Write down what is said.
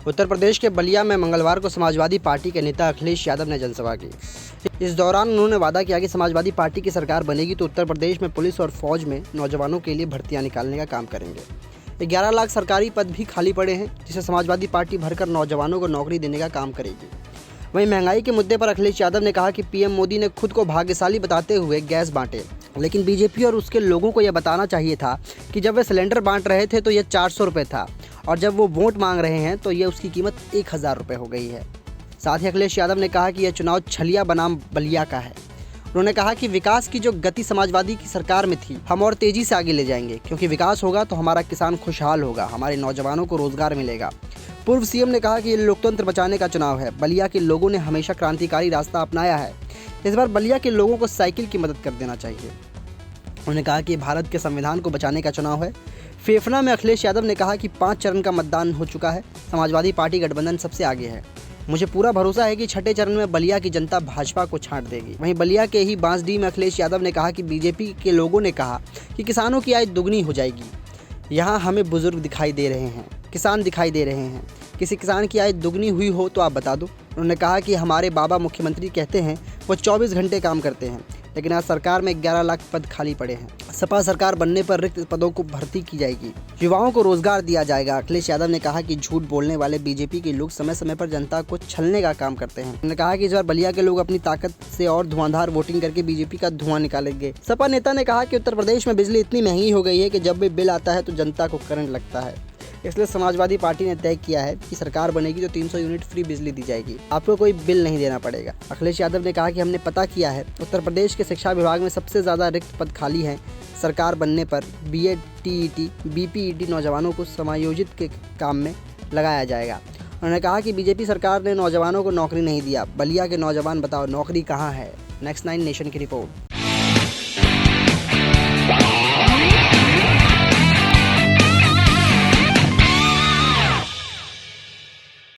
उत्तर प्रदेश के बलिया में मंगलवार को समाजवादी पार्टी के नेता अखिलेश यादव ने जनसभा की। इस दौरान उन्होंने वादा किया कि समाजवादी पार्टी की सरकार बनेगी तो उत्तर प्रदेश में पुलिस और फौज में नौजवानों के लिए भर्तियां निकालने का काम करेंगे। 11 लाख सरकारी पद भी खाली पड़े हैं, जिसे समाजवादी पार्टी भरकर नौजवानों को नौकरी देने का काम करेगी। वहीं महंगाई के मुद्दे पर अखिलेश यादव ने कहा कि पीएम मोदी ने खुद को भाग्यशाली बताते हुए गैस बांटे, लेकिन बीजेपी और उसके लोगों को यह बताना चाहिए था कि जब वे सिलेंडर बांट रहे थे तो यह 400 रुपये था और जब वो वोट मांग रहे हैं तो ये उसकी कीमत 1000 रुपये हो गई है। साथ ही अखिलेश यादव ने कहा कि यह चुनाव छलिया बनाम बलिया का है। उन्होंने कहा कि विकास की जो गति समाजवादी की सरकार में थी, हम और तेजी से आगे ले जाएंगे, क्योंकि विकास होगा तो हमारा किसान खुशहाल होगा, हमारे नौजवानों को रोजगार मिलेगा। पूर्व सीएम ने कहा कि ये लोकतंत्र बचाने का चुनाव है। बलिया के लोगों ने हमेशा क्रांतिकारी रास्ता अपनाया है, इस बार बलिया के लोगों को साइकिल की मदद कर देना चाहिए। उन्होंने कहा कि भारत के संविधान को बचाने का चुनाव है। फेफना में अखिलेश यादव ने कहा कि 5 चरण का मतदान हो चुका है, समाजवादी पार्टी गठबंधन सबसे आगे है। मुझे पूरा भरोसा है कि छठे चरण में बलिया की जनता भाजपा को छांट देगी। वहीं बलिया के ही बांसडीह में अखिलेश यादव ने कहा कि बीजेपी के लोगों ने कहा कि किसानों की आय दुगनी हो जाएगी। यहाँ हमें बुजुर्ग दिखाई दे रहे हैं, किसान दिखाई दे रहे हैं। किसी किसान की आय दुगनी हुई हो तो आप बता दो। उन्होंने कहा कि हमारे बाबा मुख्यमंत्री कहते हैं वो 24 घंटे काम करते हैं, लेकिन आज सरकार में 11 लाख पद खाली पड़े हैं। सपा सरकार बनने पर रिक्त पदों को भर्ती की जाएगी, युवाओं को रोजगार दिया जाएगा। अखिलेश यादव ने कहा कि झूठ बोलने वाले बीजेपी के लोग समय समय पर जनता को छलने का काम करते हैं। उन्होंने कहा कि इस बार बलिया के लोग अपनी ताकत से और धुआंधार वोटिंग करके बीजेपी का धुआं निकालेंगे। सपा नेता ने कहा कि उत्तर प्रदेश में बिजली इतनी महंगी हो गई है कि जब भी बिल आता है तो जनता को करंट लगता है, इसलिए समाजवादी पार्टी ने तय किया है कि सरकार बनेगी तो 300 यूनिट फ्री बिजली दी जाएगी, आपको कोई बिल नहीं देना पड़ेगा। अखिलेश यादव ने कहा कि हमने पता किया है, उत्तर प्रदेश के शिक्षा विभाग में सबसे ज़्यादा रिक्त पद खाली हैं। सरकार बनने पर बीएड, टीईटी, बीपीईटी नौजवानों को समायोजित के काम में लगाया जाएगा। उन्होंने कहा कि बीजेपी सरकार ने नौजवानों को नौकरी नहीं दिया। बलिया के नौजवान बताओ नौकरी कहाँ है। नेक्स्ट 9 नेशन की रिपोर्ट।